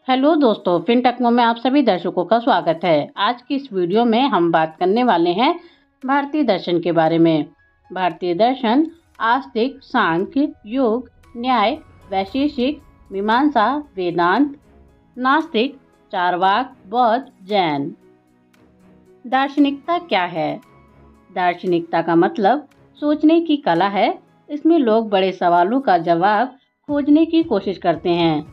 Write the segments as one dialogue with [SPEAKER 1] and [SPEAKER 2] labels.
[SPEAKER 1] Hello दोस्तों, फिनटेक्नो में आप सभी दर्शकों का स्वागत है। आज की इस वीडियो में हम बात करने वाले हैं भारतीय दर्शन के बारे में। भारतीय दर्शन आस्तिक, सांख्य, योग, न्याय, वैशेषिक, मीमांसा, वेदांत, नास्तिक, चारवाक, बौद्ध, जैन। दार्शनिकता क्या है? दार्शनिकता का मतलब सोचने की कला है। इसमें लोग बड़े सवालों का जवाब खोजने की कोशिश करते हैं,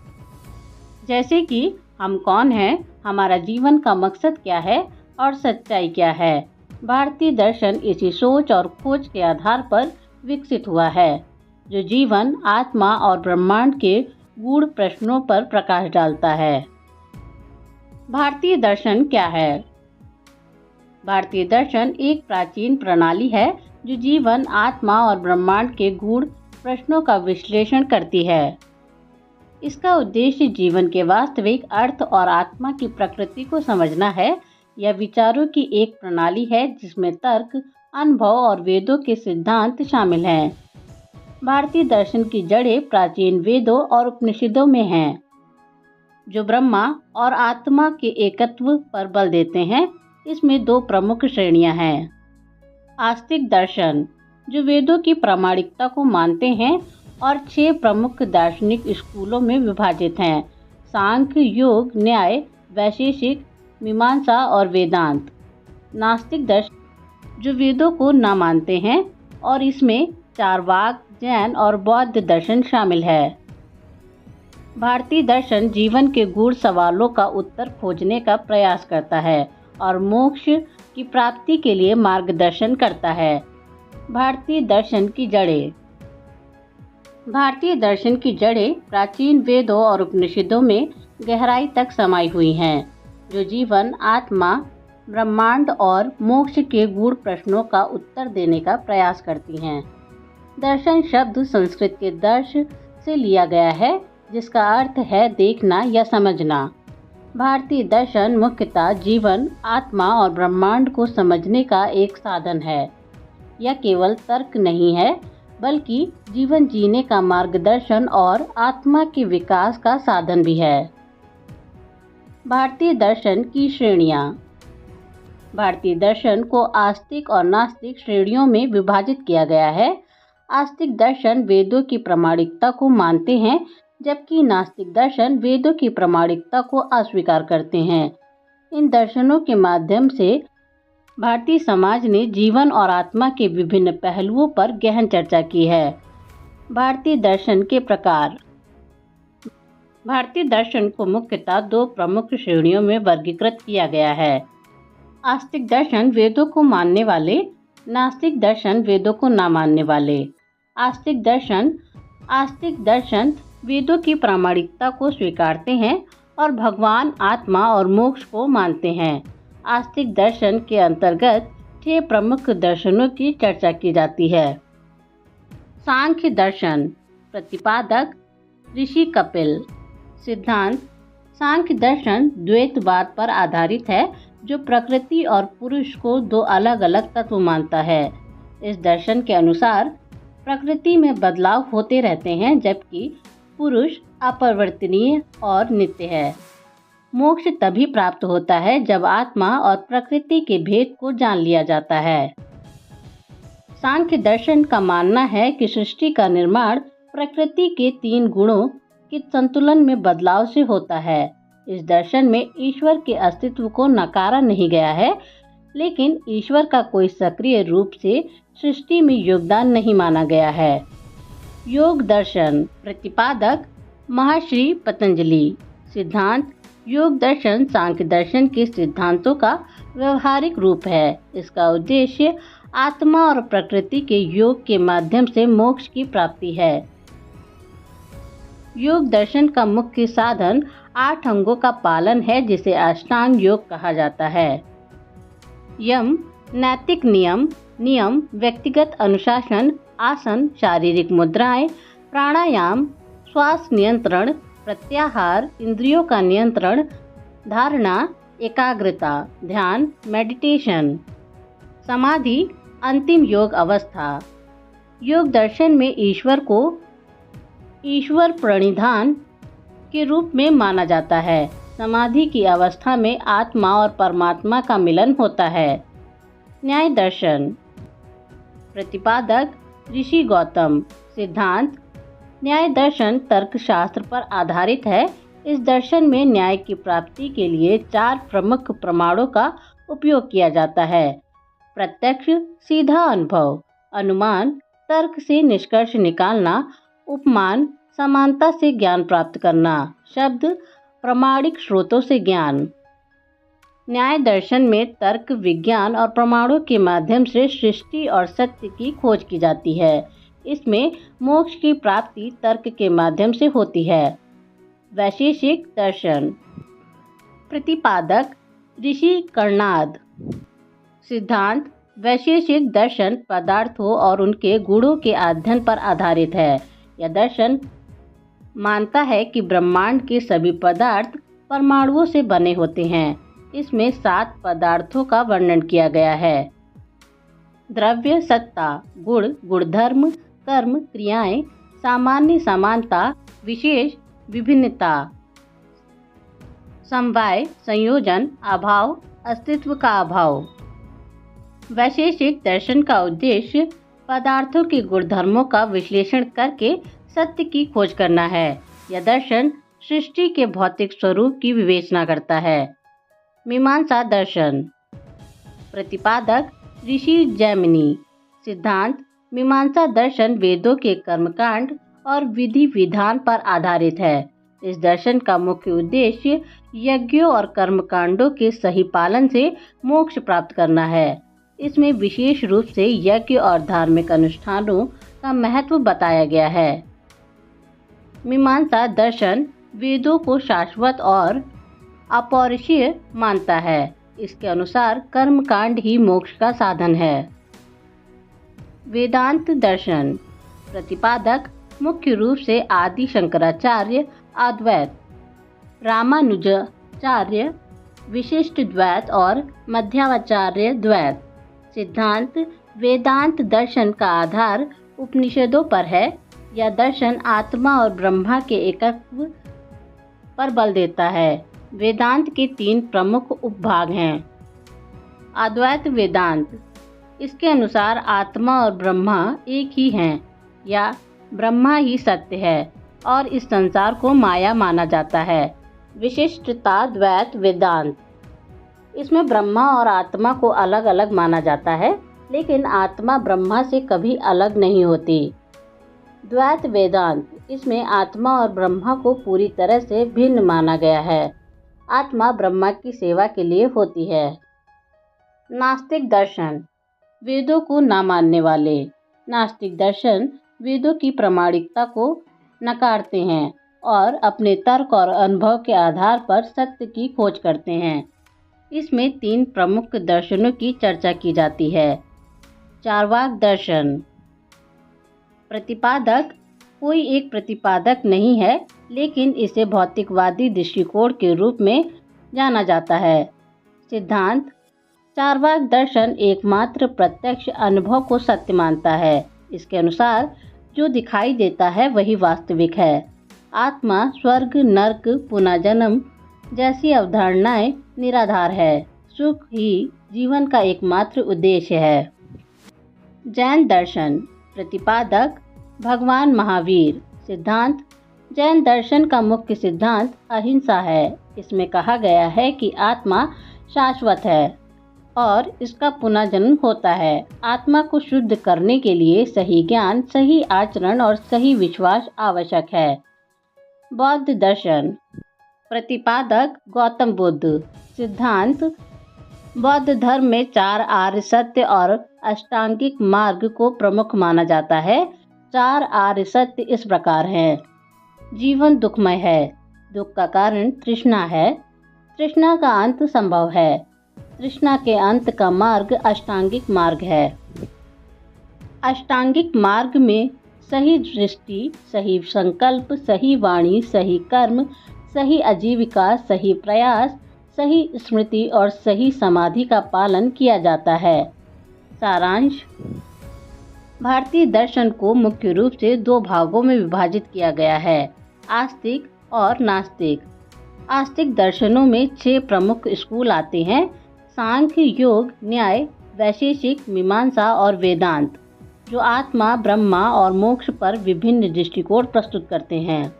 [SPEAKER 1] जैसे कि हम कौन हैं, हमारा जीवन का मकसद क्या है और सच्चाई क्या है। भारतीय दर्शन इसी सोच और खोज के आधार पर विकसित हुआ है, जो जीवन, आत्मा और ब्रह्मांड के गूढ़ प्रश्नों पर प्रकाश डालता है। भारतीय दर्शन क्या है? भारतीय दर्शन एक प्राचीन प्रणाली है जो जीवन, आत्मा और ब्रह्मांड के गूढ़ प्रश्नों का विश्लेषण करती है। इसका उद्देश्य जीवन के वास्तविक अर्थ और आत्मा की प्रकृति को समझना है। यह विचारों की एक प्रणाली है जिसमें तर्क, अनुभव और वेदों के सिद्धांत शामिल हैं। भारतीय दर्शन की जड़ें प्राचीन वेदों और उपनिषदों में हैं, जो ब्रह्मा और आत्मा के एकत्व पर बल देते हैं। इसमें दो प्रमुख श्रेणियां हैं। आस्तिक दर्शन, जो वेदों की प्रामाणिकता को मानते हैं और 6 प्रमुख दार्शनिक स्कूलों में विभाजित हैं: सांख्य, योग, न्याय, वैशेषिक, मीमांसा और वेदांत। नास्तिक दर्शन, जो वेदों को न मानते हैं और इसमें चारवाक, जैन और बौद्ध दर्शन शामिल है। भारतीय दर्शन जीवन के गूढ़ सवालों का उत्तर खोजने का प्रयास करता है और मोक्ष की प्राप्ति के लिए मार्गदर्शन करता है। भारतीय दर्शन की जड़ें। भारतीय दर्शन की जड़ें प्राचीन वेदों और उपनिषदों में गहराई तक समाई हुई हैं, जो जीवन, आत्मा, ब्रह्मांड और मोक्ष के गूढ़ प्रश्नों का उत्तर देने का प्रयास करती हैं। दर्शन शब्द संस्कृत के दर्श से लिया गया है, जिसका अर्थ है देखना या समझना। भारतीय दर्शन मुख्यतः जीवन, आत्मा और ब्रह्मांड को समझने का एक साधन है। यह केवल तर्क नहीं है, बल्कि जीवन जीने का मार्गदर्शन और आत्मा के विकास का साधन भी है। भारतीय दर्शन की श्रेणियाँ। भारतीय दर्शन को आस्तिक और नास्तिक श्रेणियों में विभाजित किया गया है। आस्तिक दर्शन वेदों की प्रामाणिकता को मानते हैं, जबकि नास्तिक दर्शन वेदों की प्रामाणिकता को अस्वीकार करते हैं। इन दर्शनों के माध्यम से भारतीय समाज ने जीवन और आत्मा के विभिन्न पहलुओं पर गहन चर्चा की है। भारतीय दर्शन के प्रकार। भारतीय दर्शन को मुख्यतः 2 प्रमुख श्रेणियों में वर्गीकृत किया गया है: आस्तिक दर्शन वेदों को मानने वाले, नास्तिक दर्शन वेदों को न मानने वाले। आस्तिक दर्शन वेदों की प्रामाणिकता को स्वीकारते हैं और भगवान, आत्मा और मोक्ष को मानते हैं। आस्तिक दर्शन के अंतर्गत 6 प्रमुख दर्शनों की चर्चा की जाती है। सांख्य दर्शन। प्रतिपादक ऋषि कपिल। सिद्धांत। सांख्य दर्शन द्वैतवाद पर आधारित है, जो प्रकृति और पुरुष को 2 अलग अलग तत्व मानता है। इस दर्शन के अनुसार प्रकृति में बदलाव होते रहते हैं, जबकि पुरुष अपरिवर्तनीय और नित्य है। मोक्ष तभी प्राप्त होता है जब आत्मा और प्रकृति के भेद को जान लिया जाता है। सांख्य दर्शन का मानना है कि सृष्टि का निर्माण प्रकृति के 3 गुणों के संतुलन में बदलाव से होता है। इस दर्शन में ईश्वर के अस्तित्व को नकारा नहीं गया है, लेकिन ईश्वर का कोई सक्रिय रूप से सृष्टि में योगदान नहीं माना गया है। योग दर्शन। प्रतिपादक महर्षि पतंजलि। सिद्धांत। योग दर्शन सांख्य दर्शन के सिद्धांतों का व्यवहारिक रूप है। इसका उद्देश्य आत्मा और प्रकृति के योग के माध्यम से मोक्ष की प्राप्ति है। योग दर्शन का मुख्य साधन 8 अंगों का पालन है, जिसे अष्टांग योग कहा जाता है। यम, नैतिक नियम, व्यक्तिगत अनुशासन, आसन, शारीरिक मुद्राएं, प्राणायाम, श्वास नियंत्रण, प्रत्याहार, इंद्रियों का नियंत्रण, धारणा, एकाग्रता, ध्यान, मेडिटेशन, समाधि, अंतिम योग अवस्था। योग दर्शन में ईश्वर प्रणिधान के रूप में माना जाता है। समाधि की अवस्था में आत्मा और परमात्मा का मिलन होता है। न्याय दर्शन। प्रतिपादक ऋषि गौतम। सिद्धांत। न्याय दर्शन तर्कशास्त्र पर आधारित है। इस दर्शन में न्याय की प्राप्ति के लिए 4 प्रमुख प्रमाणों का उपयोग किया जाता है। प्रत्यक्ष सीधा अनुभव, अनुमान तर्क से निष्कर्ष निकालना, उपमान समानता से ज्ञान प्राप्त करना, शब्द प्रामाणिक स्रोतों से ज्ञान। न्याय दर्शन में तर्क, विज्ञान और प्रमाणों के माध्यम से सृष्टि और सत्य की खोज की जाती है। इसमें मोक्ष की प्राप्ति तर्क के माध्यम से होती है। वैशेषिक दर्शन। प्रतिपादक ऋषि कर्णाद। सिद्धांत। वैशेषिक दर्शन पदार्थों और उनके गुणों के अध्ययन पर आधारित है। यह दर्शन मानता है कि ब्रह्मांड के सभी पदार्थ परमाणुओं से बने होते हैं। इसमें 7 पदार्थों का वर्णन किया गया है। द्रव्य, सत्ता, गुण, गुणधर्म, कर्म, क्रियाएं, सामान्य समानता, विशेष विभिन्नता, समवाय, संयोजन, अभाव, अस्तित्व का अभाव। वैशेषिक दर्शन का उद्देश्य पदार्थों के गुणधर्मों का विश्लेषण करके सत्य की खोज करना है। यह दर्शन सृष्टि के भौतिक स्वरूप की विवेचना करता है। मीमांसा दर्शन। प्रतिपादक ऋषि जैमिनी। सिद्धांत। मीमांसा दर्शन वेदों के कर्मकांड और विधि विधान पर आधारित है। इस दर्शन का मुख्य उद्देश्य यज्ञों और कर्मकांडों के सही पालन से मोक्ष प्राप्त करना है। इसमें विशेष रूप से यज्ञ और धार्मिक अनुष्ठानों का महत्व बताया गया है। मीमांसा दर्शन वेदों को शाश्वत और अपौरुषीय मानता है। इसके अनुसार कर्मकांड ही मोक्ष का साधन है। वेदांत दर्शन। प्रतिपादक मुख्य रूप से आदि शंकराचार्य अद्वैत, रामानुजाचार्य विशिष्ट द्वैत और मध्वाचार्य द्वैत। सिद्धांत। वेदांत दर्शन का आधार उपनिषदों पर है। यह दर्शन आत्मा और ब्रह्मा के एकत्व पर बल देता है। वेदांत के 3 प्रमुख उपभाग हैं। अद्वैत वेदांत। इसके अनुसार आत्मा और ब्रह्मा एक ही हैं या ब्रह्मा ही सत्य है और इस संसार को माया माना जाता है। विशिष्टता द्वैत वेदांत। इसमें ब्रह्मा और आत्मा को अलग अलग माना जाता है, लेकिन आत्मा ब्रह्मा से कभी अलग नहीं होती। द्वैत वेदांत। इसमें आत्मा और ब्रह्मा को पूरी तरह से भिन्न माना गया है। आत्मा ब्रह्मा की सेवा के लिए होती है। नास्तिक दर्शन। वेदों को न मानने वाले। नास्तिक दर्शन वेदों की प्रामाणिकता को नकारते हैं और अपने तर्क और अनुभव के आधार पर सत्य की खोज करते हैं। इसमें 3 प्रमुख दर्शनों की चर्चा की जाती है। चार्वाक दर्शन। प्रतिपादक कोई एक प्रतिपादक नहीं है, लेकिन इसे भौतिकवादी दृष्टिकोण के रूप में जाना जाता है। सिद्धांत। चार्वाक दर्शन एकमात्र प्रत्यक्ष अनुभव को सत्य मानता है। इसके अनुसार जो दिखाई देता है वही वास्तविक है। आत्मा, स्वर्ग, नर्क, पुनर्जन्म जैसी अवधारणाएं निराधार है। सुख ही जीवन का एकमात्र उद्देश्य है। जैन दर्शन। प्रतिपादक भगवान महावीर। सिद्धांत। जैन दर्शन का मुख्य सिद्धांत अहिंसा है। इसमें कहा गया है कि आत्मा शाश्वत है और इसका पुनर्जन्म होता है। आत्मा को शुद्ध करने के लिए सही ज्ञान, सही आचरण और सही विश्वास आवश्यक है। बौद्ध दर्शन। प्रतिपादक गौतम बुद्ध। सिद्धांत। बौद्ध धर्म में 4 आर्य सत्य और अष्टांगिक मार्ग को प्रमुख माना जाता है। 4 आर्य सत्य इस प्रकार हैं। जीवन दुखमय है। दुख का कारण तृष्णा है। तृष्णा का अंत संभव है। तृष्णा के अंत का मार्ग अष्टांगिक मार्ग है। अष्टांगिक मार्ग में सही दृष्टि, सही संकल्प, सही वाणी, सही कर्म, सही आजीविका, सही प्रयास, सही स्मृति और सही समाधि का पालन किया जाता है। सारांश। भारतीय दर्शन को मुख्य रूप से 2 भागों में विभाजित किया गया है, आस्तिक और नास्तिक। आस्तिक दर्शनों में 6 प्रमुख स्कूल आते हैं: सांख्य, योग, न्याय, वैशेषिक, मीमांसा और वेदांत, जो आत्मा, ब्रह्मा और मोक्ष पर विभिन्न दृष्टिकोण प्रस्तुत करते हैं।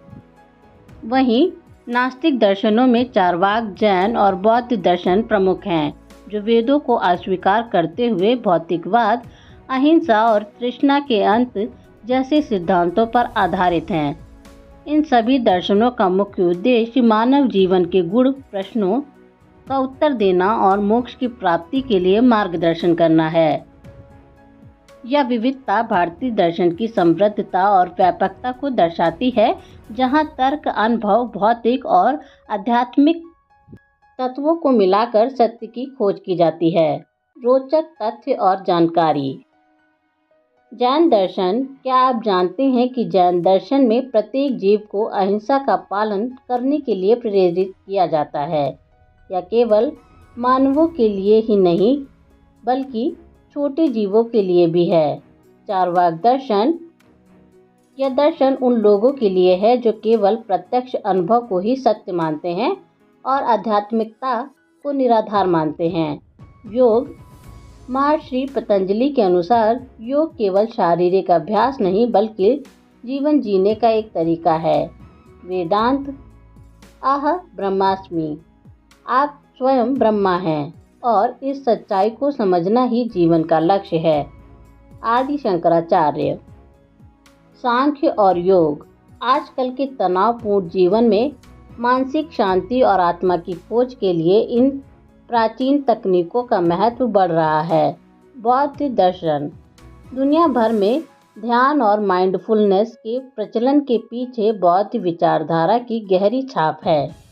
[SPEAKER 1] वहीं नास्तिक दर्शनों में चार्वाक, जैन और बौद्ध दर्शन प्रमुख हैं, जो वेदों को अस्वीकार करते हुए भौतिकवाद, अहिंसा और तृष्णा के अंत जैसे सिद्धांतों पर आधारित हैं। इन सभी दर्शनों का मुख्य उद्देश्य मानव जीवन के गूढ़ प्रश्नों का उत्तर देना और मोक्ष की प्राप्ति के लिए मार्गदर्शन करना है। यह विविधता भारतीय दर्शन की समृद्धता और व्यापकता को दर्शाती है, जहां तर्क, अनुभव, भौतिक और आध्यात्मिक तत्वों को मिलाकर सत्य की खोज की जाती है। रोचक तथ्य और जानकारी। जैन दर्शन। क्या आप जानते हैं कि जैन दर्शन में प्रत्येक जीव को अहिंसा का पालन करने के लिए प्रेरित किया जाता है? यह केवल मानवों के लिए ही नहीं, बल्कि छोटे जीवों के लिए भी है। चार्वाक दर्शन। यह दर्शन उन लोगों के लिए है जो केवल प्रत्यक्ष अनुभव को ही सत्य मानते हैं और आध्यात्मिकता को निराधार मानते हैं। योग। महर्षि पतंजलि के अनुसार योग केवल शारीरिक अभ्यास नहीं, बल्कि जीवन जीने का एक तरीका है। वेदांत। ब्रह्मास्मि। आप स्वयं ब्रह्मा हैं और इस सच्चाई को समझना ही जीवन का लक्ष्य है। आदि शंकराचार्य। सांख्य और योग। आजकल के तनावपूर्ण जीवन में मानसिक शांति और आत्मा की खोज के लिए इन प्राचीन तकनीकों का महत्व बढ़ रहा है। बौद्ध दर्शन। दुनिया भर में ध्यान और माइंडफुलनेस के प्रचलन के पीछे बौद्ध विचारधारा की गहरी छाप है।